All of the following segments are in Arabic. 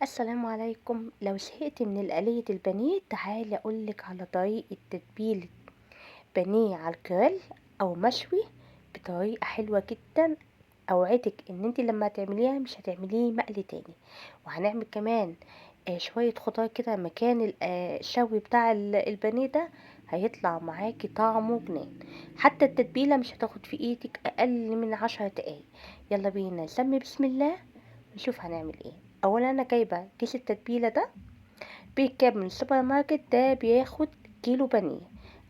السلام عليكم. لو زهقت من الآلية البانيه تعالي أقولك على طريقة تتبيلة بانيه على الجريل أو مشوي بطريقة حلوة جدا. أوعدك إن انتي لما تعمليها مش هتعمليه مقلي تاني. وهنعمل كمان شوية خضار كده مكان الشوي بتاع البانيه ده. هيطلع معاكي طعمه جنان. حتى التتبيلة مش هتاخد في ايدك أقل من 10 دقايق. يلا بينا نسمي بسم الله نشوف هنعمل ايه. اولا انا جايبه كيس التتبيله ده بيتجاب من السوبر ماركت، ده بياخد كيلو بانيه.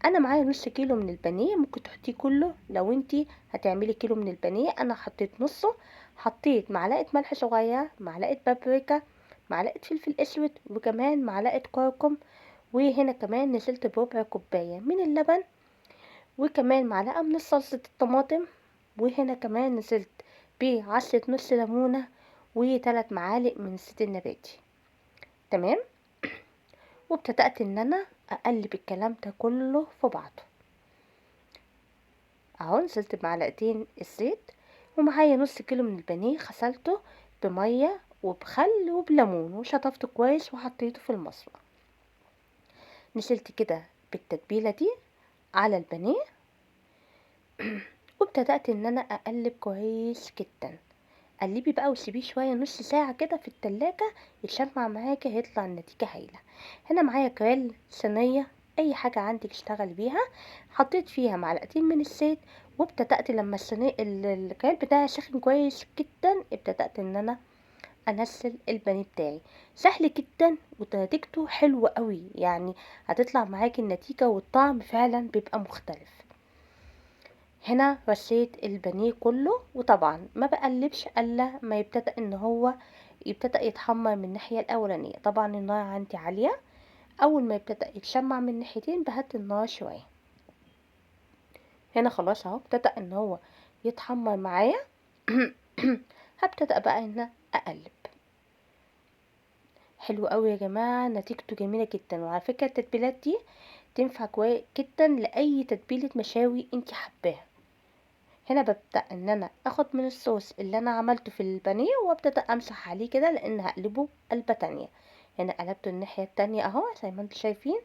انا معايا نص كيلو من البانيه، ممكن تحطيه كله لو انتي هتعملي كيلو من البانيه. انا حطيت نصه. حطيت معلقه ملح صغيره، معلقه بابريكا، معلقه فلفل اسود، وكمان معلقه كركم. وهنا كمان نزلت بربع كوبايه من اللبن، وكمان معلقه من صلصه الطماطم. وهنا كمان نزلت بعصرة نص ليمونة و3 معالق من الزيت النباتي. تمام. وابتدأت ان انا اقلب الكلام ده كله في بعضه. اهو نزلت بمعلقتين الزيت، ومعايا نص كيلو من البانيه غسلته بمية وبخل وبليمون وشطفته كويس وحطيته في المصفى. نزلت كده بالتتبيلة دي على البانيه وابتدأت ان انا اقلب كويس جدا. قلبي بقى وسيبيه شويه نص ساعه كده في التلاجة يتشمع معاكي، هيطلع النتيجه هايله. هنا معايا كريل صينيه، اي حاجه عندك اشتغل بيها. حطيت فيها معلقتين من الزيت، وابتدأت لما الصينيه الكريل بتاعي سخن كويس جدا ابتدأت ان انا انزل البانيه بتاعي. سهل جدا ونتيجته حلوه قوي، يعني هتطلع معاكي النتيجه والطعم فعلا بيبقى مختلف. هنا رشيت البانيه كله، وطبعا ما بقلبش الا ما يبتدأ ان هو يبتدأ يتحمر من الناحية الاولانية. طبعا النار عندي عالية. اول ما يبتدأ يتشمع من ناحيتين بهدي النار شوية. هنا خلاص اهو ابتدأ ان هو يتحمر معايا. هبتدأ بقى ان اقلب. حلو قوي يا جماعة، نتيجته جميلة جدا. وعلى فكرة التتبيلات دي تنفع كويس جدا لاي تتبيلة مشاوي انتي حباها. هنا ببدأ ان انا اخد من الصوص اللي انا عملته في البانيه وابتدأ امسح عليه كده لان هقلبه قلبة تانية. هنا قلبته الناحية التانية اهو زي ما انتم شايفين،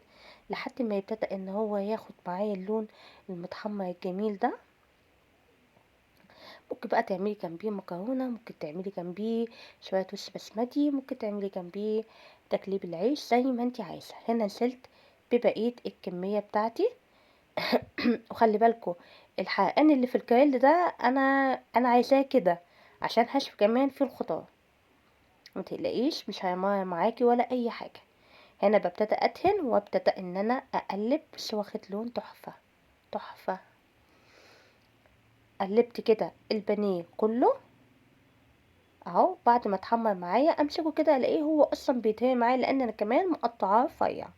لحد ما يبتدأ ان هو ياخد معايا اللون المتحمر الجميل ده. ممكن بقى تعملي جنبيه مكرونة، ممكن تعملي جنبيه شوية رز بسمتي، ممكن تعملي جنبيه تقليب العيش زي ما انتي عايزة. هنا نزلت ببقية الكمية بتاعتي. وخلي بالكوا الحرقان اللي في الكريل ده انا عايزاه كده عشان هشوي كمان في الخضار. متقلقيش مش هيمرر معاكي ولا اي حاجه. هنا ببتدى ادهن وابتدى ان انا اقلب، بس واخد لون تحفه تحفه. قلبت كده البانيه كله اهو. بعد ما اتحمر معايا امسكه كده الاقيه هو اصلا بيتهري معايا، لان انا كمان مقطعاه رفيع.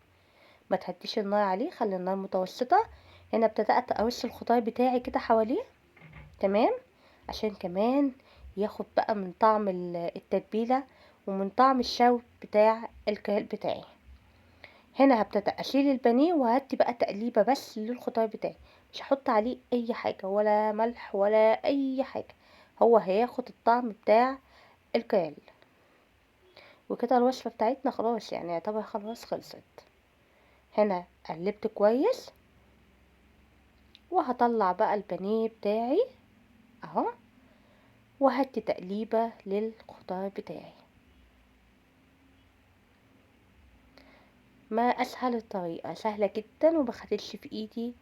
ما تهديش النار عليه، خلي النار متوسطه. هنا ابتدأت ارص الخضار بتاعي كده حواليه. تمام. عشان كمان ياخد بقى من طعم التتبيلة ومن طعم الشوي بتاع الكريل بتاعي. هنا هبتدأ اشيل البانيه وهدي بقى تقليبة بس للخضار بتاعي. مش هحط عليه اي حاجة ولا ملح ولا اي حاجة، هو هياخد الطعم بتاع الكريل. وكده الوصفة بتاعتنا خلاص، يعني يعتبر خلاص خلصت. هنا قلبت كويس وهطلع بقى البانيه بتاعي اهو، وهدي تقليبة للخضار بتاعي. ما اسهل الطريقة، سهلة جدا ومخدتش في ايدي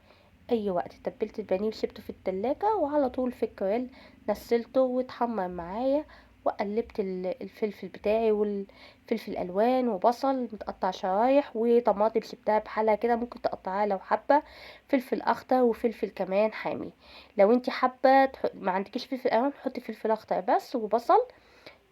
اي وقت. تبلت البانيه وسبته في التلاجة وعلى طول في الكريل نزلته واتحمر معايا. وقلبت الفلفل بتاعي والفلفل الوان وبصل متقطع شرايح وطماطم سبتها بحالها كده، ممكن تقطعها لو حابة. فلفل اخضر وفلفل كمان حامي. لو انتي حابة ما عندكيش فلفل الوان حطي فلفل اخضر بس وبصل.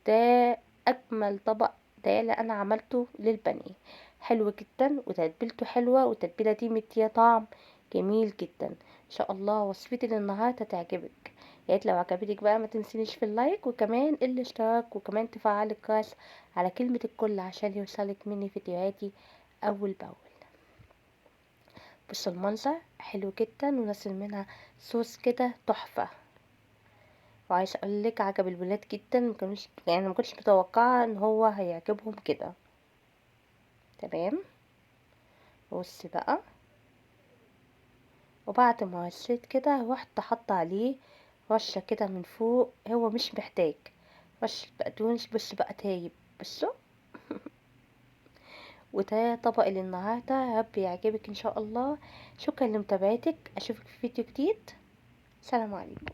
ده اجمل طبق ده اللي انا عملته للبني. حلو جدا وتتبيلته حلوة، والتتبيلة دي مدية طعم جميل جدا. ان شاء الله وصفتي للنهاردة تعجبك. يا ريت لو عجبتك بقى ما تنسينيش في اللايك وكمان الاشتراك، وكمان تفعلي الجرس على كلمة الكل عشان يوصلك مني فيديوهاتي اول باول. بصوا المنظر حلو جدا ونزل منها صوص كده تحفة. وعايزة اقولك عجب الولاد جدا، ما كنتش متوقعة ان هو هيعجبهم كده. تمام. بصي بقى، وبعد ما رشيت كده رحت حاطه عليه رشه كده من فوق، هو مش محتاج رشه بقدونس. بص بقى تايب، بصوا. وده طبق للنهارده، يا رب يعجبك ان شاء الله. شكرا لمتابعتك، اشوفك في فيديو جديد. سلام عليكم.